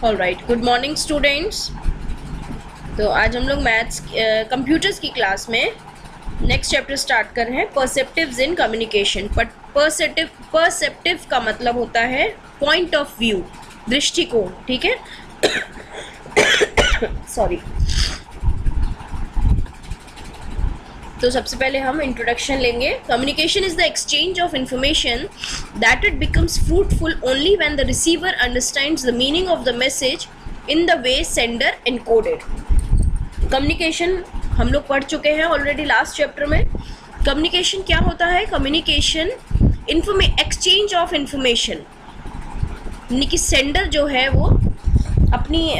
Alright, good morning students. तो आज हम लोग मैथ्स कंप्यूटर्स की क्लास में नेक्स्ट चैप्टर स्टार्ट कर रहे हैं, परसेप्टिव्स इन कम्युनिकेशन। बट परसेप्टिव का मतलब होता है पॉइंट ऑफ व्यू, दृष्टिकोण, ठीक है। सॉरी। तो सबसे पहले हम इंट्रोडक्शन लेंगे। Communication is the exchange of information that it becomes fruitful only when the receiver understands the meaning of the message in the way sender encoded. Communication हम लोग पढ़ चुके हैं ऑलरेडी लास्ट चैप्टर में। कम्युनिकेशन क्या होता है? कम्युनिकेशन एक्सचेंज ऑफ इंफॉर्मेशन, यानी कि सेंडर जो है वो अपनी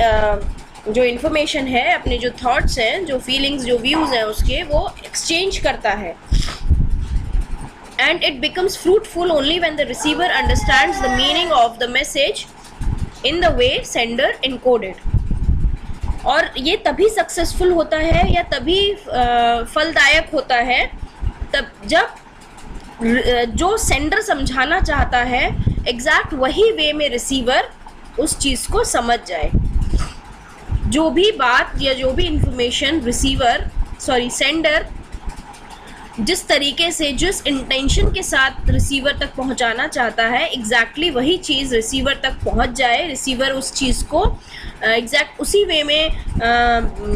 जो इन्फॉर्मेशन है, अपने जो थॉट्स हैं, जो फीलिंग्स, जो व्यूज़ हैं उसके, वो एक्सचेंज करता है। And it becomes fruitful only when the receiver understands the meaning of the message in the way sender encoded. और ये तभी सक्सेसफुल होता है या तभी फलदायक होता है तब जब जो सेंडर समझाना चाहता है एग्जैक्ट वही वे में रिसीवर उस चीज़ को समझ जाए। जो भी बात या जो भी इंफॉर्मेशन सेंडर जिस तरीके से, जिस इंटेंशन के साथ रिसीवर तक पहुंचाना चाहता है, एग्जैक्टली वही चीज़ रिसीवर तक पहुंच जाए, रिसीवर उस चीज़ को एग्जैक्ट उसी वे में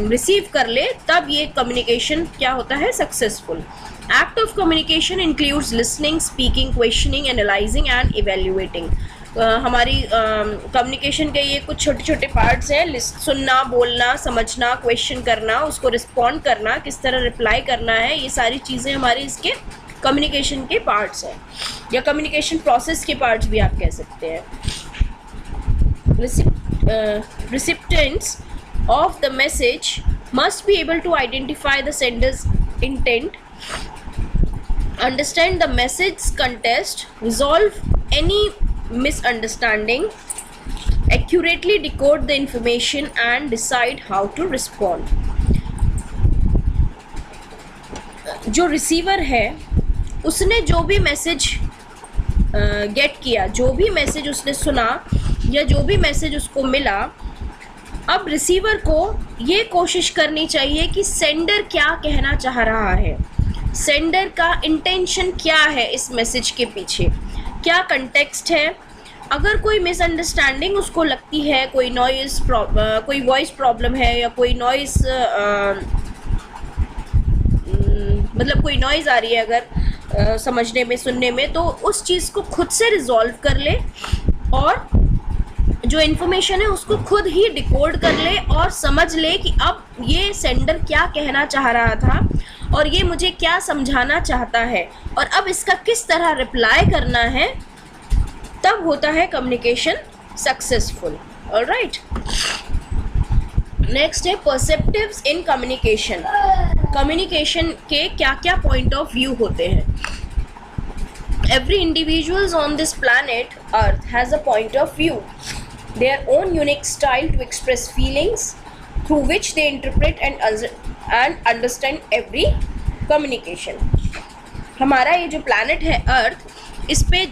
रिसीव कर ले, तब ये कम्युनिकेशन क्या होता है? Successful. Act of communication includes listening, speaking, questioning, analysing and evaluating. हमारी कम्युनिकेशन के ये कुछ छोटे छोटे पार्ट्स हैं: सुनना, बोलना, समझना, क्वेश्चन करना, उसको रिस्पॉन्ड करना, किस तरह रिप्लाई करना है, ये सारी चीज़ें हमारे इसके कम्युनिकेशन के पार्ट्स हैं, या कम्युनिकेशन प्रोसेस के पार्ट्स भी आप कह सकते हैं। Recipients of the message must be able to identify the sender's intent, understand the message's context, resolve any misunderstanding, accurately decode the information and decide how to respond. जो receiver है उसने जो भी मैसेज गेट किया, जो भी message उसने सुना या जो भी मैसेज उसको मिला, अब रिसीवर को ये कोशिश करनी चाहिए कि सेंडर क्या कहना चाह रहा है, सेंडर का इंटेंशन क्या है, इस मैसेज के पीछे क्या कंटेक्स्ट है। अगर कोई मिसअंडरस्टैंडिंग उसको लगती है, कोई कोई वॉइस प्रॉब्लम है या कोई नॉइस मतलब कोई नॉइज़ आ रही है अगर समझने में, सुनने में, तो उस चीज़ को खुद से रिजॉल्व कर ले और जो इन्फॉर्मेशन है उसको खुद ही डिकोड कर ले और समझ ले कि अब ये सेंडर क्या कहना चाह रहा था और ये मुझे क्या समझाना चाहता है और अब इसका किस तरह रिप्लाई करना है, तब होता है कम्युनिकेशन सक्सेसफुल। ऑलराइट, नेक्स्ट है परसेप्टिव्स इन कम्युनिकेशन। कम्युनिकेशन के क्या क्या पॉइंट ऑफ व्यू होते हैं? Every individual on this planet Earth has a point of view, their own unique style to express feelings through which they interpret and understand every communication. हमारा ये जो planet है Earth, इस पे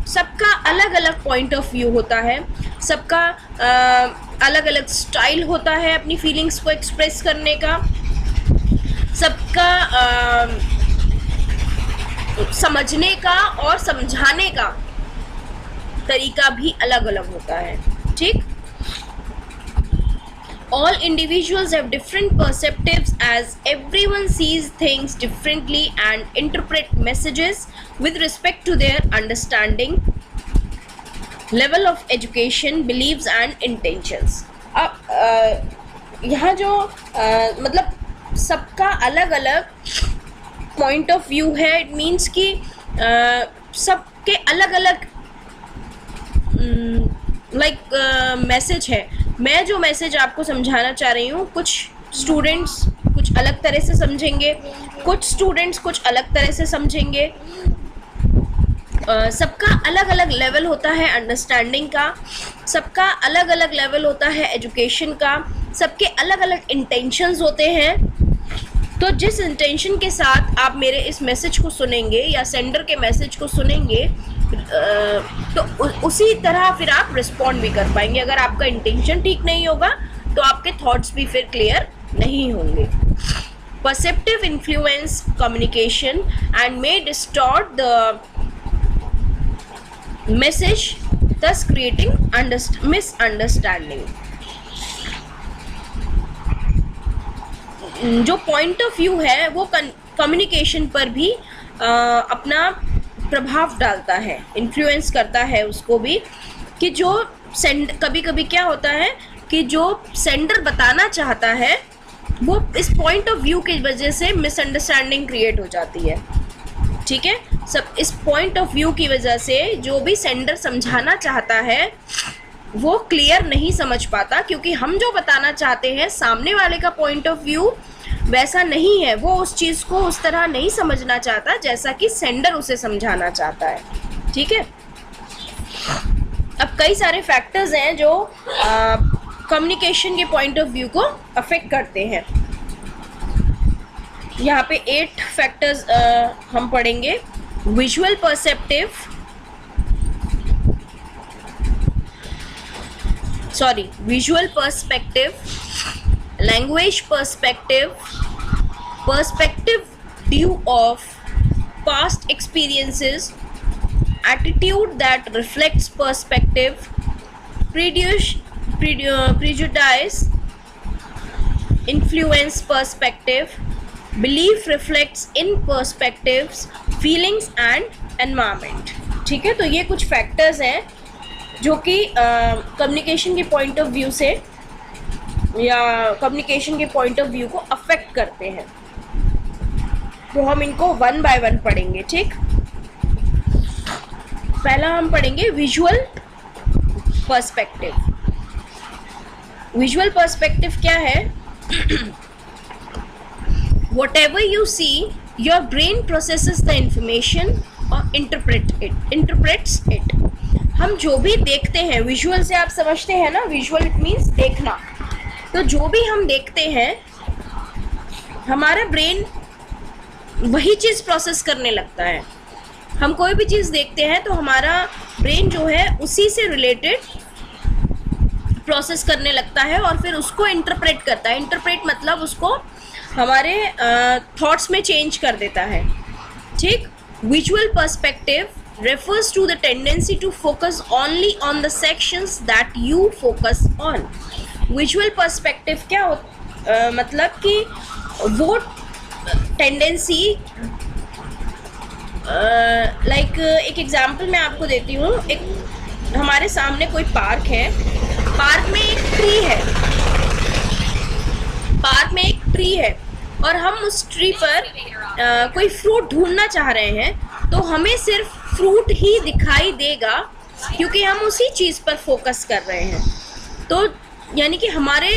सबका अलग अलग पॉइंट ऑफ व्यू होता है, सबका अलग अलग स्टाइल होता है अपनी फीलिंग्स को एक्सप्रेस करने का, सबका समझने का और समझाने का तरीका भी अलग अलग होता है। ठीक, all individuals have different perceptives as everyone sees things differently and interpret messages with respect to their understanding, level of education, beliefs and intentions. अब यहाँ जो मतलब सबका अलग अलग पॉइंट ऑफ व्यू है, इट मीन्स कि सबके अलग अलग मैसेज है। मैं जो मैसेज आपको समझाना चाह रही हूँ, कुछ स्टूडेंट्स कुछ अलग तरह से समझेंगे, कुछ स्टूडेंट्स कुछ अलग तरह से समझेंगे। सबका अलग अलग लेवल होता है अंडरस्टैंडिंग का, सबका अलग अलग लेवल होता है एजुकेशन का, सबके अलग अलग इंटेंशंस होते हैं। तो जिस इंटेंशन के साथ आप मेरे इस मैसेज को सुनेंगे या सेंडर के मैसेज को सुनेंगे, तो उसी तरह फिर आप रिस्पॉन्ड भी कर पाएंगे। अगर आपका इंटेंशन ठीक नहीं होगा तो आपके थॉट्स भी फिर क्लियर नहीं होंगे। Perceptive influence communication and may distort the message, thus creating misunderstanding। जो पॉइंट ऑफ व्यू है वो कम्युनिकेशन पर भी अपना प्रभाव डालता है, इन्फ्लुएंस करता है उसको भी, कि जो कभी कभी क्या होता है कि जो सेंडर बताना चाहता है वो इस पॉइंट ऑफ व्यू की वजह से मिसअंडरस्टैंडिंग क्रिएट हो जाती है। ठीक है, सब इस पॉइंट ऑफ व्यू की वजह से जो भी सेंडर समझाना चाहता है वो क्लियर नहीं समझ पाता, क्योंकि हम जो बताना चाहते हैं सामने वाले का पॉइंट ऑफ व्यू वैसा नहीं है, वो उस चीज़ को उस तरह नहीं समझना चाहता जैसा कि सेंडर उसे समझाना चाहता है। ठीक है, अब कई सारे फैक्टर्स हैं जो कम्युनिकेशन के पॉइंट ऑफ व्यू को अफेक्ट करते हैं। यहाँ पे 8 फैक्टर्स हम पढ़ेंगे। Visual perspective, language perspective, perspective due of past experiences, attitude that reflects perspective, prejudice influence perspective, belief reflects in perspectives, feelings and environment। ठीक है, तो ये कुछ फैक्टर्स हैं जो कि कम्युनिकेशन के पॉइंट ऑफ व्यू से या कम्युनिकेशन के पॉइंट ऑफ व्यू को अफेक्ट करते हैं। तो हम इनको वन बाय वन पढ़ेंगे। ठीक, पहला हम पढ़ेंगे विजुअल पर्सपेक्टिव। विजुअल पर्सपेक्टिव क्या है? Whatever you see, your brain processes the information or interprets it। हम जो भी देखते हैं, विजुअल से आप समझते हैं ना, विजुअल इट मीन्स देखना। तो जो भी हम देखते हैं हमारा ब्रेन वही चीज़ प्रोसेस करने लगता है। हम कोई भी चीज़ देखते हैं तो हमारा ब्रेन जो है उसी से रिलेटेड प्रोसेस करने लगता है और फिर उसको इंटरप्रेट करता है। इंटरप्रेट मतलब उसको हमारे थॉट्स में चेंज कर देता है। ठीक, visual perspective refers to the tendency to focus only on the sections that you focus on। Visual perspective क्या मतलब कि वो टेंडेंसी, लाइक एक एग्जांपल मैं आपको देती हूँ। एक हमारे सामने कोई पार्क है, पार्क में एक ट्री है और हम उस ट्री पर कोई फ्रूट ढूंढना चाह रहे हैं, तो हमें सिर्फ फ्रूट ही दिखाई देगा क्योंकि हम उसी चीज़ पर फोकस कर रहे हैं। तो यानी कि हमारे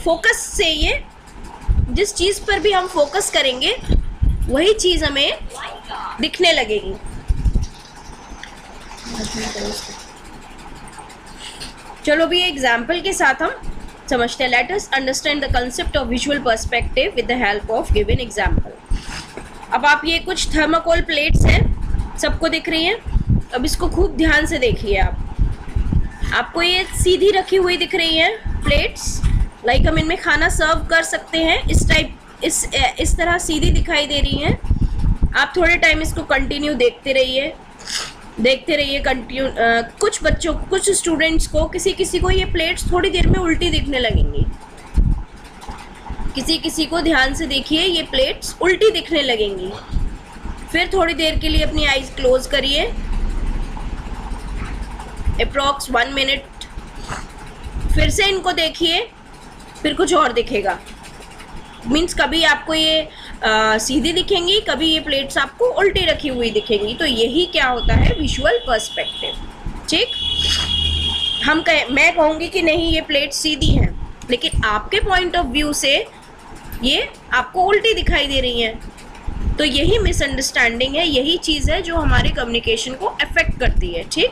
फोकस से ये जिस चीज़ पर भी हम फोकस करेंगे वही चीज़ हमें दिखने लगेगी। चलो भी एग्जाम्पल के साथ हम समझते हैं। Let us understand the concept of visual perspective with the help of given example. अब आप ये कुछ थर्माकोल प्लेट्स हैं, सबको दिख रही हैं। अब इसको खूब ध्यान से देखिए। आपको ये सीधी रखी हुई दिख रही हैं प्लेट्स, लाइक हम इनमें खाना सर्व कर सकते हैं। इस टाइप इस तरह सीधी दिखाई दे रही हैं। आप थोड़े टाइम इसको कंटिन्यू देखते रहिए कंटिन्यू। कुछ बच्चों, कुछ स्टूडेंट्स को, किसी को ये प्लेट्स थोड़ी देर में उल्टी दिखने लगेंगी। किसी को ध्यान से देखिए, ये प्लेट्स उल्टी दिखने लगेंगी। फिर थोड़ी देर के लिए अपनी आईज क्लोज करिए, अप्रॉक्स 1 मिनट। फिर से इनको देखिए, फिर कुछ और दिखेगा। मीन्स कभी आपको ये सीधी दिखेंगी, कभी ये प्लेट्स आपको उल्टी रखी हुई दिखेंगी। तो यही क्या होता है, विजुअल पर्सपेक्टिव। ठीक, मैं कहूँगी कि नहीं ये प्लेट सीधी हैं, लेकिन आपके पॉइंट ऑफ व्यू से ये आपको उल्टी दिखाई दे रही हैं। तो यही मिसअंडरस्टैंडिंग है, यही चीज़ है जो हमारे कम्युनिकेशन को अफेक्ट करती है। ठीक,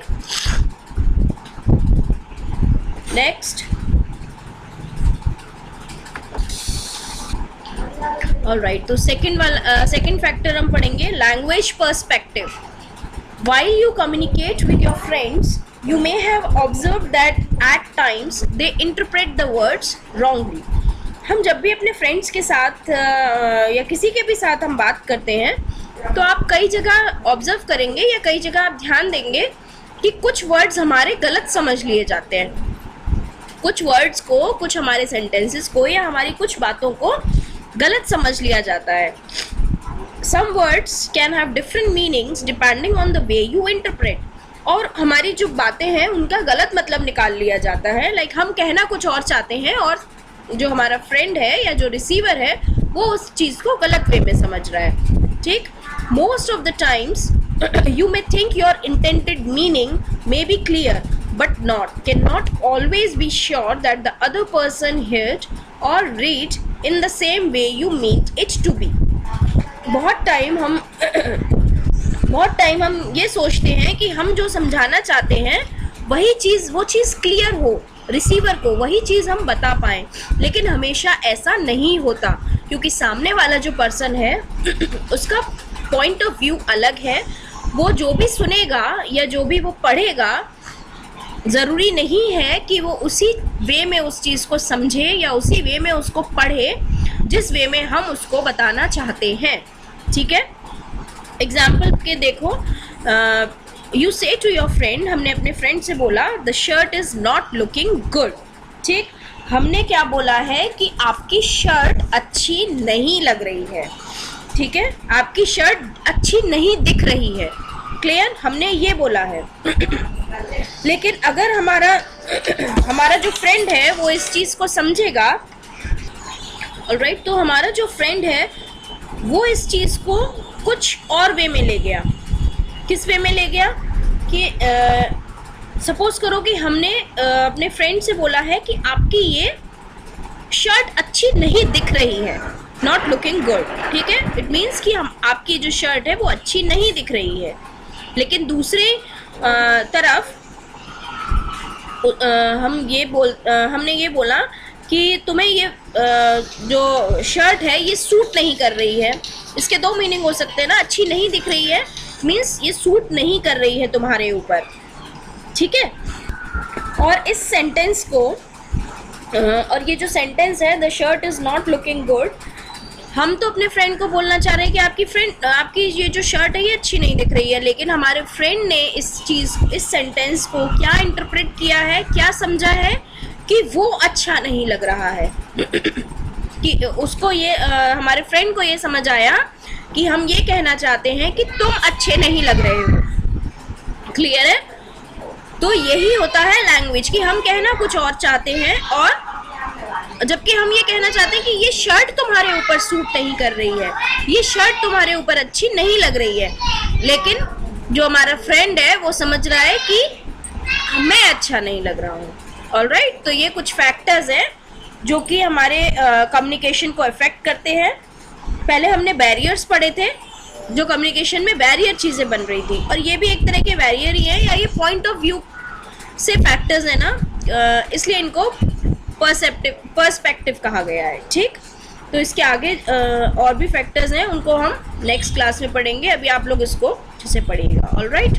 नेक्स्ट, ऑलराइट। तो सेकंड फैक्टर हम पढ़ेंगे language perspective. While you communicate with your friends, you may have observed that at times they interpret the words wrongly. हम जब भी अपने फ्रेंड्स के साथ या किसी के भी साथ हम बात करते हैं, तो आप कई जगह ऑब्जर्व करेंगे या कई जगह आप ध्यान देंगे कि कुछ वर्ड्स हमारे गलत समझ लिए जाते हैं, कुछ वर्ड्स को, कुछ हमारे सेंटेंसेस को या हमारी कुछ बातों को गलत समझ लिया जाता है. Some words can have different meanings depending on the way you interpret. और हमारी जो बातें हैं उनका गलत मतलब निकाल लिया जाता है. लाइक हम कहना कुछ और चाहते हैं और जो हमारा फ्रेंड है या जो रिसीवर है वो उस चीज़ को गलत वे में समझ रहा है. ठीक. Most of the times you may think your intended meaning may be clear but cannot always be sure that the other person heard or read in the same way you meant it to be. बहुत time हम ये सोचते हैं कि हम जो समझाना चाहते हैं वही चीज़, वो चीज़ क्लियर हो रिसीवर को, वही चीज़ हम बता पाएँ, लेकिन हमेशा ऐसा नहीं होता क्योंकि सामने वाला जो पर्सन है उसका पॉइंट ऑफ व्यू अलग है. वो जो भी सुनेगा या जो भी वो पढ़ेगा ज़रूरी नहीं है कि वो उसी वे में उस चीज़ को समझे या उसी वे में उसको पढ़े जिस वे में हम उसको बताना चाहते हैं. ठीक है. एग्जाम्पल के देखो, यू से टू योर फ्रेंड, हमने अपने फ्रेंड से बोला the shirt is not looking good. ठीक. हमने क्या बोला है कि आपकी शर्ट अच्छी नहीं लग रही है. ठीक है. आपकी शर्ट अच्छी नहीं दिख रही है. क्लियर. हमने ये बोला है. लेकिन अगर हमारा जो फ्रेंड है वो इस चीज़ को समझेगा, ऑलराइट, तो हमारा जो फ्रेंड है वो इस चीज़ को कुछ और वे में ले गया. किस वे में ले गया कि सपोज करो कि हमने अपने फ्रेंड से बोला है कि आपकी ये शर्ट अच्छी नहीं दिख रही है, नॉट लुकिंग गुड. ठीक है. इट मीन्स कि आपकी जो शर्ट है वो अच्छी नहीं दिख रही है. लेकिन दूसरे तरफ हमने ये बोला कि तुम्हें ये जो शर्ट है ये सूट नहीं कर रही है. इसके दो मीनिंग हो सकते हैं ना. अच्छी नहीं दिख रही है मीन्स ये सूट नहीं कर रही है तुम्हारे ऊपर. ठीक है. और इस सेंटेंस को और ये जो सेंटेंस है the shirt is not looking good, हम तो अपने फ्रेंड को बोलना चाह रहे हैं कि आपकी ये जो शर्ट है ये अच्छी नहीं दिख रही है, लेकिन हमारे फ्रेंड ने इस सेंटेंस को क्या इंटरप्रेट किया है, क्या समझा है कि वो अच्छा नहीं लग रहा है. कि उसको ये हमारे फ्रेंड को ये समझ आया कि हम ये कहना चाहते हैं कि तुम अच्छे नहीं लग रहे हो. क्लियर है. तो यही होता है लैंग्वेज कि हम कहना कुछ और चाहते हैं और जबकि हम ये कहना चाहते हैं कि ये शर्ट तुम्हारे ऊपर सूट नहीं कर रही है, ये शर्ट तुम्हारे ऊपर अच्छी नहीं लग रही है, लेकिन जो हमारा फ्रेंड है वो समझ रहा है कि मैं अच्छा नहीं लग रहा हूँ. ऑलराइट. तो ये कुछ फैक्टर्स हैं जो कि हमारे कम्युनिकेशन को अफेक्ट करते हैं. पहले हमने बैरियर्स पढ़े थे, जो कम्युनिकेशन में बैरियर चीज़ें बन रही थी, और ये भी एक तरह के बैरियर ही है या ये पॉइंट ऑफ व्यू से फैक्टर्स है ना, इसलिए इनको पर्सपेक्टिव कहा गया है. ठीक. तो इसके आगे और भी फैक्टर्स हैं, उनको हम नेक्स्ट क्लास में पढ़ेंगे. अभी आप लोग इसको अच्छे से पढ़िएगा. ऑलराइट.